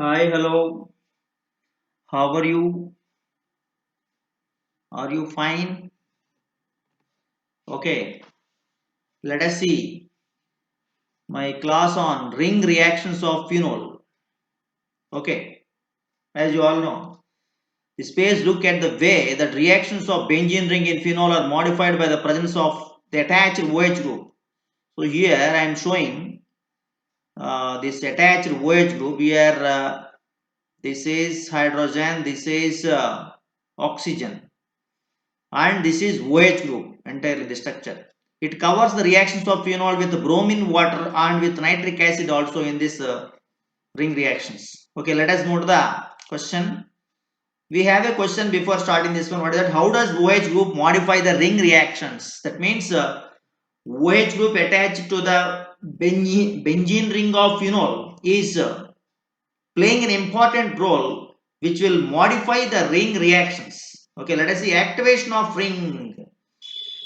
Hi, hello. How are you? Are you fine? Okay, let us see my class on ring reactions of phenol. Okay, as you all know, this page look at the way that reactions of benzene ring in phenol are modified by the presence of the attached OH group. So here I am showing this attached OH group. Here this is hydrogen, this is oxygen, and this is OH group entirely the structure. It covers the reactions of phenol with bromine water and with nitric acid also in this ring reactions. Okay, let us move to the question. We have a question before starting this one. What is that? How does OH group modify the ring reactions? That means OH group attached to the benzene ring of phenol is playing an important role which will modify the ring reactions. Okay, let us see activation of ring.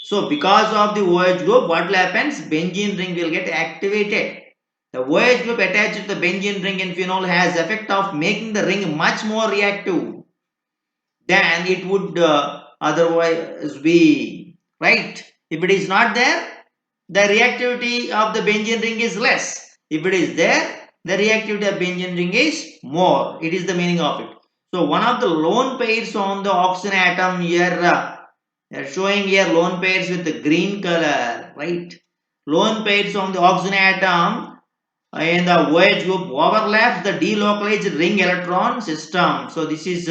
So because of the OH group, what will happen? Benzene ring will get activated. The OH group attached to the benzene ring in phenol has effect of making the ring much more reactive than it would otherwise be. Right? If it is not there, the reactivity of the benzene ring is less. If it is there, the reactivity of benzene ring is more. It is the meaning of it. So one of the lone pairs on the oxygen atom here they are showing here lone pairs with the green color, right? Lone pairs on the oxygen atom in the OH group overlaps the delocalized ring electron system. So this is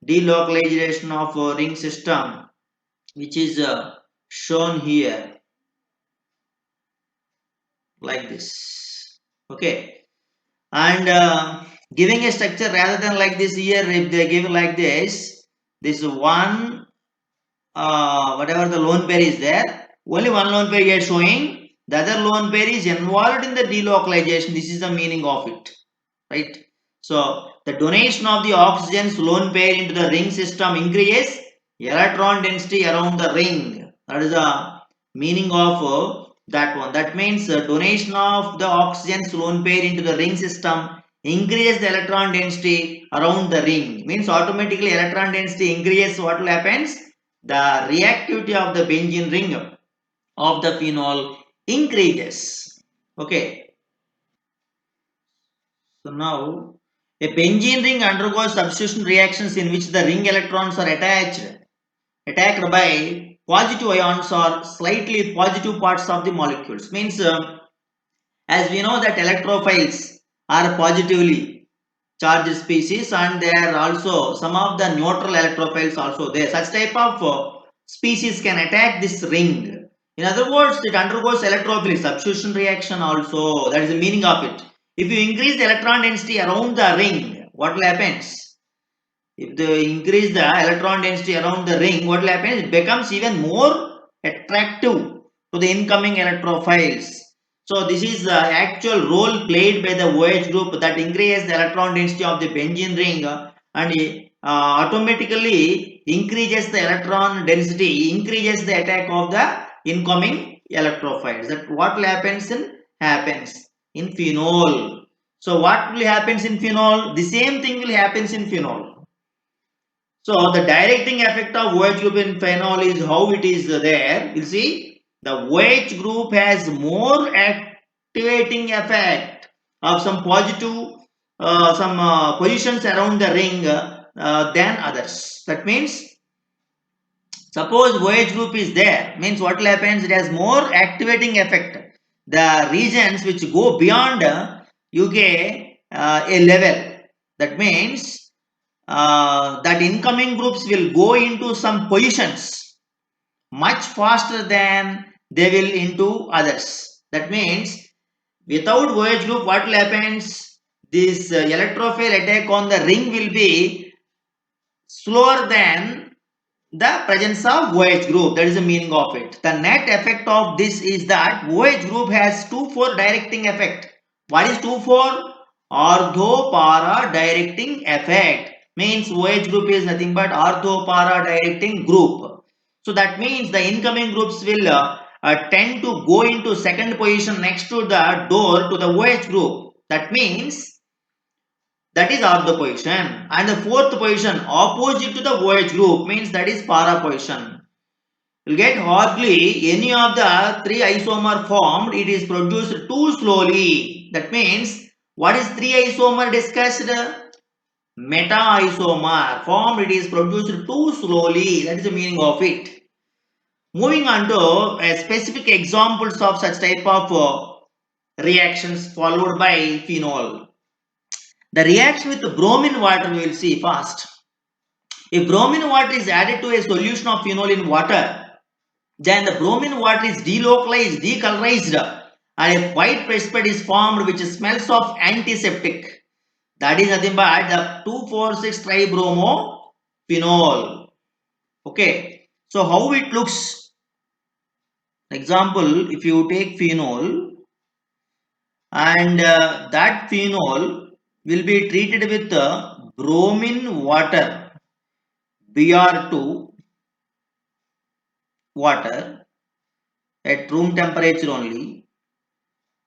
delocalization of ring system, which is shown here like this. Okay, and giving a structure rather than like this here, if they give like this one whatever the lone pair is there, only one lone pair here showing, the other lone pair is involved in the delocalization. This is the meaning of it, right? So the donation of the oxygen's lone pair into the ring system increases electron density around the ring. That is the meaning of that one. That means donation of the oxygen's lone pair into the ring system increases the electron density around the ring. Means automatically electron density increases. What will happen? The reactivity of the benzene ring of the phenol increases. Okay, so now a benzene ring undergoes substitution reactions in which the ring electrons are attacked by positive ions or slightly positive parts of the molecules. Means as we know that electrophiles are positively charged species, and there are also some of the neutral electrophiles also there. Such type of species can attack this ring. In other words, it undergoes electrophilic substitution reaction also. That is the meaning of it. If you increase the electron density around the ring, what will happen? If they increase the electron density around the ring, what will happen? It becomes even more attractive to the incoming electrophiles. So this is the actual role played by the OH group that increases the electron density of the benzene ring and automatically increases the electron density, increases the attack of the incoming electrophiles. That what will happens in phenol. So what will happens in phenol? The same thing will happens in phenol. So the directing effect of OH group in phenol is how it is there. You see, the OH group has more activating effect of some positive, some positions around the ring than others. That means, suppose OH group is there, means what will happen? It has more activating effect. The regions which go beyond UK a level. That means that incoming groups will go into some positions much faster than they will into others. That means without OH group, what will happen? This electrophile attack on the ring will be slower than the presence of OH group. That is the meaning of it. The net effect of this is that OH group has 2,4 directing effect. What is 2,4? Ortho-para directing effect. Means OH group is nothing but ortho-para directing group. So that means the incoming groups will tend to go into second position next to the door to the OH group. That means that is ortho position. And the fourth position opposite to the OH group means that is para position. You will get hardly any of the three isomer formed, it is produced too slowly. That means what is three isomer discussed? Meta isomer formed, it is produced too slowly. That is the meaning of it. Moving on to specific examples of such type of reactions followed by phenol. The reaction with the bromine water we will see first. If bromine water is added to a solution of phenol in water, then the bromine water is delocalized, decolorized, and a white precipitate is formed which smells of antiseptic. That is nothing but the 2,4,6 tribromophenol. Okay, so how it looks? Example, if you take phenol and that phenol will be treated with bromine water, Br2 water at room temperature only,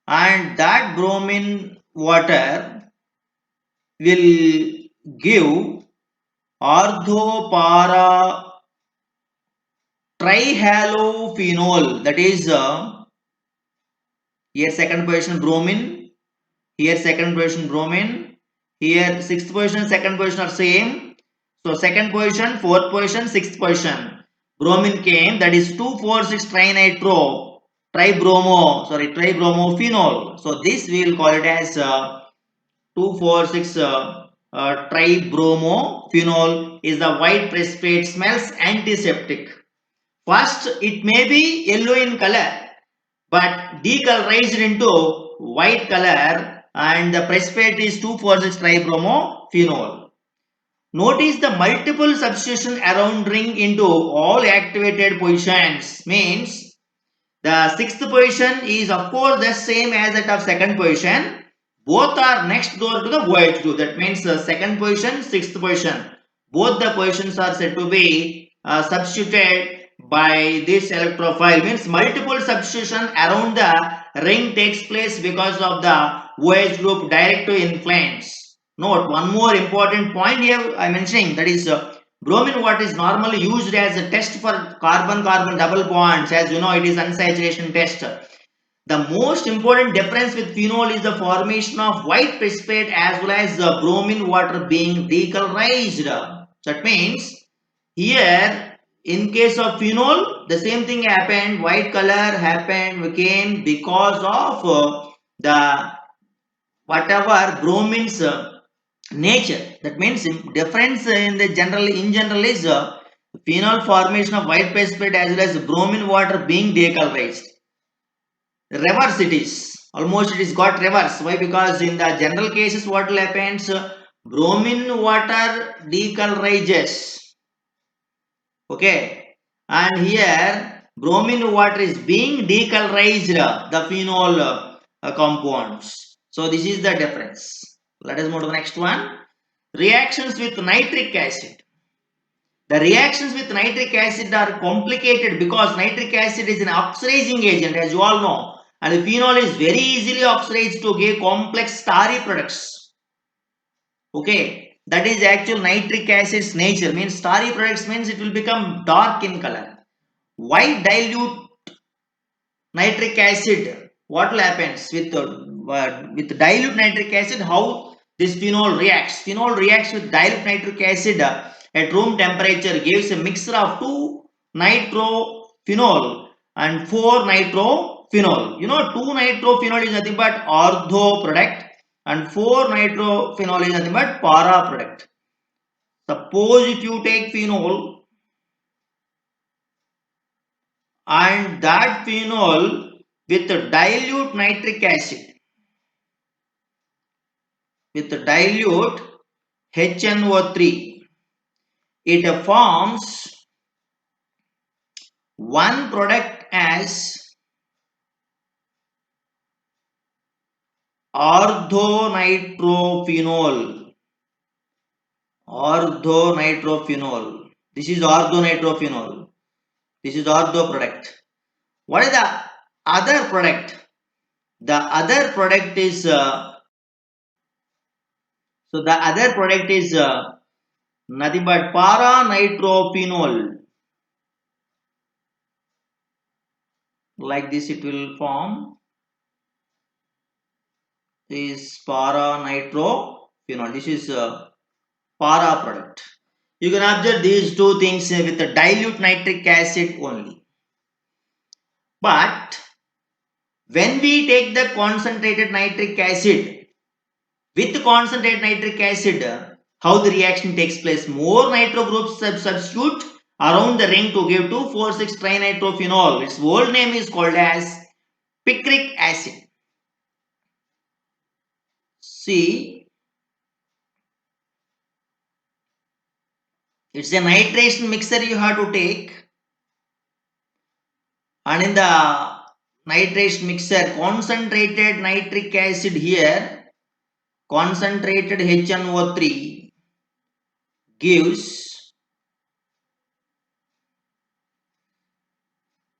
and that bromine water will give orthopara trihalophenol, that is here second position bromine, here second position bromine, here sixth position, second position are same. So second position, fourth position, sixth position bromine came, that is 2,4,6 trinitro tribromophenol. So this we will call it as 2,4,6 tribromophenol is the white precipitate, smells antiseptic. First it may be yellow in color but decolorized into white color, and the precipitate is 2,4,6 tribromophenol. Notice the multiple substitution around ring into all activated positions means the sixth position is of course the same as that of second position. Both are next door to the OH group. That means the second position, sixth position. Both the positions are said to be substituted by this electrophile. Means multiple substitution around the ring takes place because of the OH group direct to influence. Note one more important point here I am mentioning, that is bromine water is normally used as a test for carbon-carbon double bonds. As you know, it is unsaturation test. The most important difference with phenol is the formation of white precipitate as well as the bromine water being decolorized. That means here in case of phenol the same thing happened, white color came because of the whatever bromine's nature. That means difference in general is phenol formation of white precipitate as well as bromine water being decolorized. Reverse it is, almost it is got reverse. Why? Because in the general cases what will happens, bromine water decolorizes, okay, and here bromine water is being decolorized the phenol compounds. So this is the difference. Let us move to the next one. Reactions with nitric acid. The reactions with nitric acid are complicated because nitric acid is an oxidizing agent, as you all know, and the phenol is very easily oxidized to give complex starry products. Okay, that is actual nitric acid's nature. Means starry products means it will become dark in color. Why dilute nitric acid? What will happens with dilute nitric acid? How this phenol reacts? Phenol reacts with dilute nitric acid at room temperature, gives a mixture of 2 nitrophenol and 4 nitrophenol. You know 2 nitrophenol is nothing but ortho product and 4 nitrophenol is nothing but para product. Suppose if you take phenol and that phenol with dilute nitric acid, with dilute HNO3, it forms one product as orthonitrophenol. Orthonitrophenol. This is orthonitrophenol. This is ortho product. What is the other product? The other product is So the other product is nothing but para-nitrophenol. Like this it will form. Is para-nitrophenol. This is a para product. You can observe these two things with a dilute nitric acid only. But when we take the concentrated nitric acid with concentrated nitric acid, how the reaction takes place? More nitro groups substitute around the ring to give 2,4,6-trinitrophenol. Its old name is called as picric acid. See, it's a nitration mixture you have to take, and in the nitration mixture, concentrated nitric acid here, concentrated HNO3 gives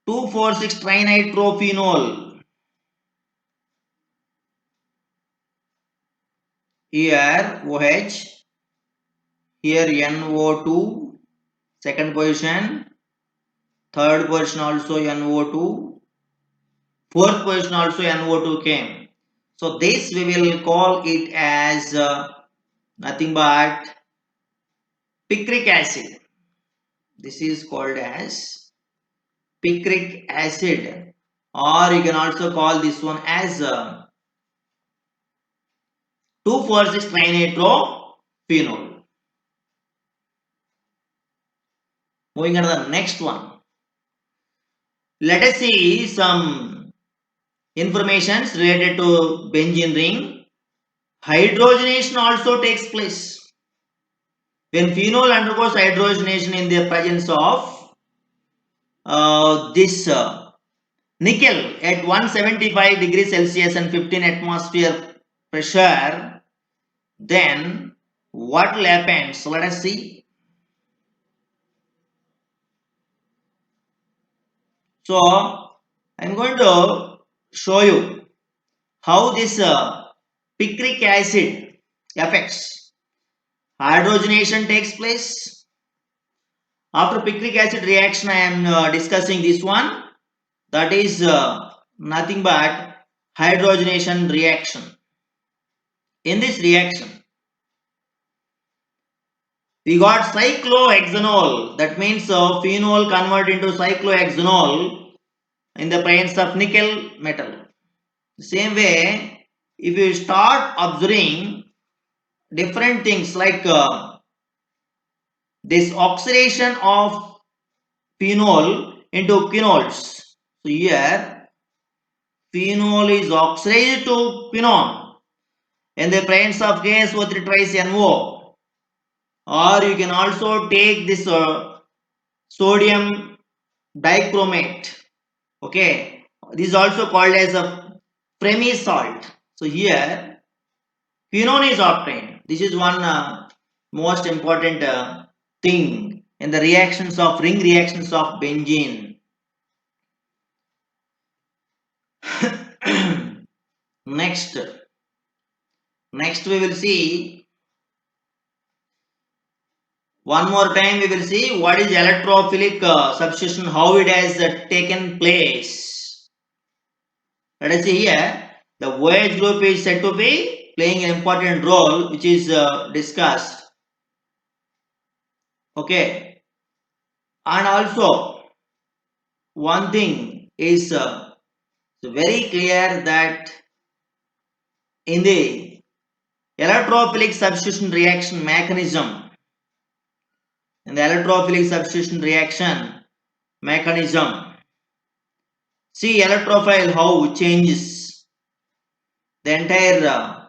2,4,6-trinitrophenol. Here OH, here NO2, second position, third position also NO2, fourth position also NO2 came. So this we will call it as nothing but picric acid. This is called as picric acid, or you can also call this one as 2,4,6-trinitrophenol. Moving on to the next one. Let us see some informations related to benzene ring. Hydrogenation also takes place. When phenol undergoes hydrogenation in the presence of this nickel at 175 degrees Celsius and 15 atmosphere pressure, then what will happen? So let us see. So I am going to show you how this picric acid affects. Hydrogenation takes place. After picric acid reaction, I am discussing this one. That is nothing but hydrogenation reaction. In this reaction, we got cyclohexanol. That means phenol converted into cyclohexanol in the presence of nickel metal. The same way, if you start observing different things like this oxidation of phenol into quinols. So here, phenol is oxidized to quinone in the presence of KSO3 twice NO. Or you can also take this sodium dichromate. Okay, this is also called as a Fremy salt. So here, quinone is obtained. This is one most important thing in the reactions of ring reactions of benzene. Next we will see one more time. We will see what is electrophilic substitution, how it has taken place. Let us see here. The OH group is said to be playing an important role, which is discussed. Okay, and also one thing is very clear that in the electrophilic substitution reaction mechanism, see electrophile how it changes the entire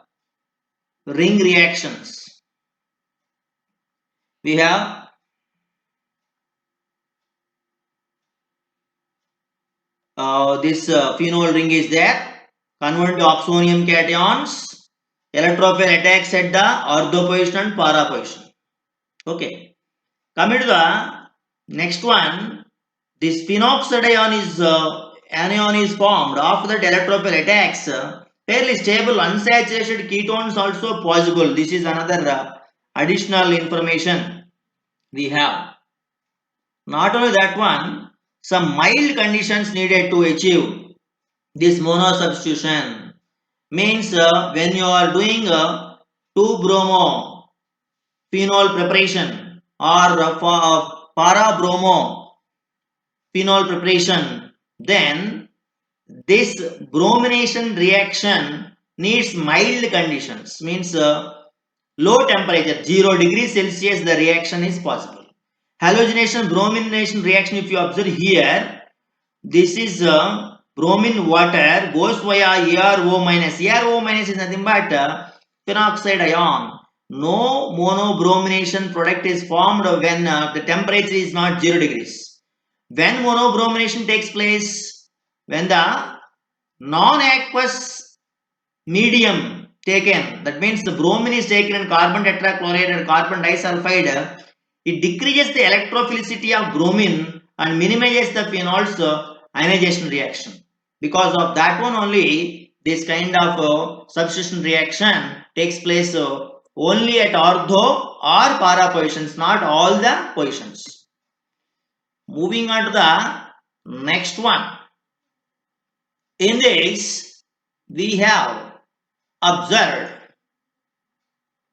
ring reactions. We have this phenol ring is there, convert to oxonium cations, electrophile attacks at the ortho position and para position. Okay, coming to the next one, this phenoxide ion is anion is formed. After that, electrophile attacks Fairly stable unsaturated ketones also possible. This is another additional information we have. Not only that one, some mild conditions needed to achieve this monosubstitution. Means when you are doing a 2-bromo phenol preparation or para-bromo phenol preparation, then this bromination reaction needs mild conditions. Means low temperature, 0 degrees Celsius, the reaction is possible. Halogenation bromination reaction, if you observe here, this is bromine water goes via ARO minus. ARO minus is nothing but phenoxide ion. No monobromination product is formed when the temperature is not 0 degrees. When monobromination takes place, when the non-aqueous medium taken, that means the bromine is taken in carbon tetrachloride and carbon disulfide, it decreases the electrophilicity of bromine and minimizes the phenol's ionization reaction. Because of that one only, this kind of substitution reaction takes place only at ortho or para positions, not all the positions. Moving on to the next one. In this, we have observed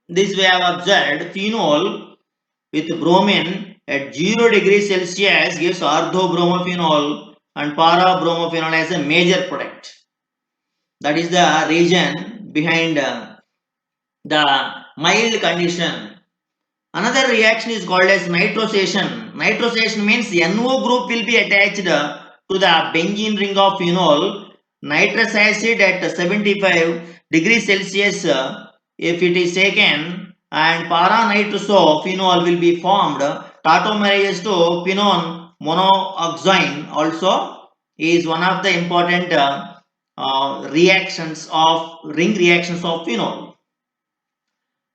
phenol with bromine at 0 degrees Celsius gives orthobromophenol and para-bromophenol as a major product. That is the reason behind the mild condition. Another reaction is called as nitrosation. Nitrosation means NO group will be attached to the benzene ring of phenol. Nitrous acid at 75 degrees Celsius, if it is taken, and para-nitrosophenol will be formed. Tautomerases to phenone monoxide also is one of the important reactions of ring reactions of phenol.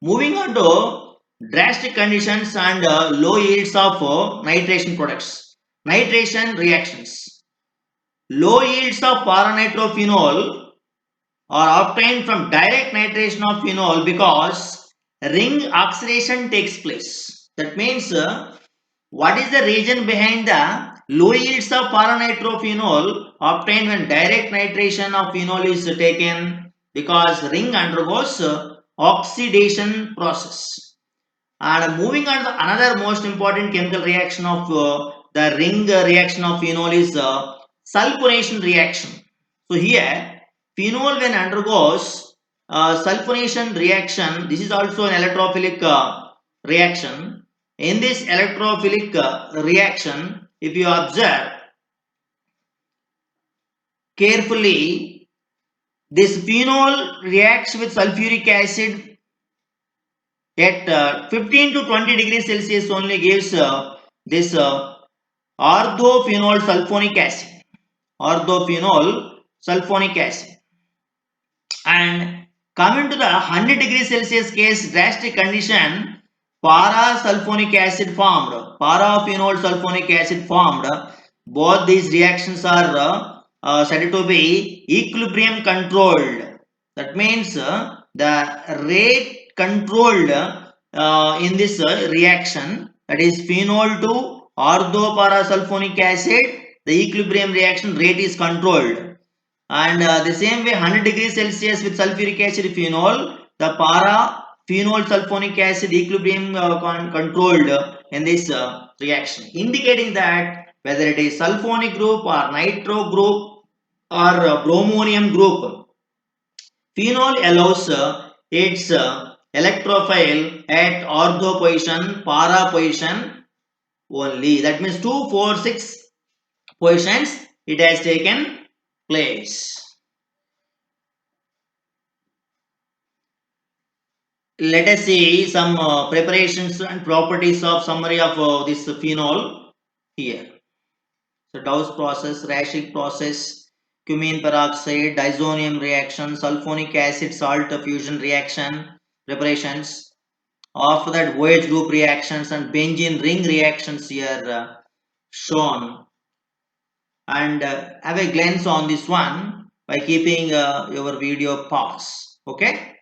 Moving on to drastic conditions and low yields of nitration products. Nitration reactions. Low yields of para-nitrophenol are obtained from direct nitration of phenol because ring oxidation takes place. That means what is the reason behind the low yields of para-nitrophenol obtained when direct nitration of phenol is taken? Because ring undergoes oxidation process. And moving on to another most important chemical reaction of the ring reaction of phenol is sulfonation reaction. So here phenol when undergoes sulfonation reaction, this is also an electrophilic reaction. In this electrophilic reaction, if you observe carefully, this phenol reacts with sulfuric acid at 15 to 20 degrees Celsius only gives this orthophenol sulfonic acid. Orthophenol sulfonic acid. And coming to the 100 degrees Celsius case, drastic condition, para-sulfonic acid formed, paraphenol sulfonic acid formed. Both these reactions are said to be equilibrium controlled. That means the rate controlled in this reaction, that is phenol to ortho-para-sulfonic acid, the equilibrium reaction rate is controlled. And the same way 100 degrees Celsius with sulfuric acid phenol, the para phenol sulfonic acid equilibrium controlled in this reaction, indicating that whether it is sulfonic group or nitro group or bromonium group, phenol allows its electrophile at ortho position, para position only. That means 2, 4, 6 positions it has taken place. Let us see some preparations and properties of summary of this phenol here. So Dow's process, Raschig process, cumene peroxide, disonium reaction, sulfonic acid salt fusion reaction preparations. After that, OH group reactions and benzene ring reactions here shown. And have a glance on this one. by keeping your video pause. Okay.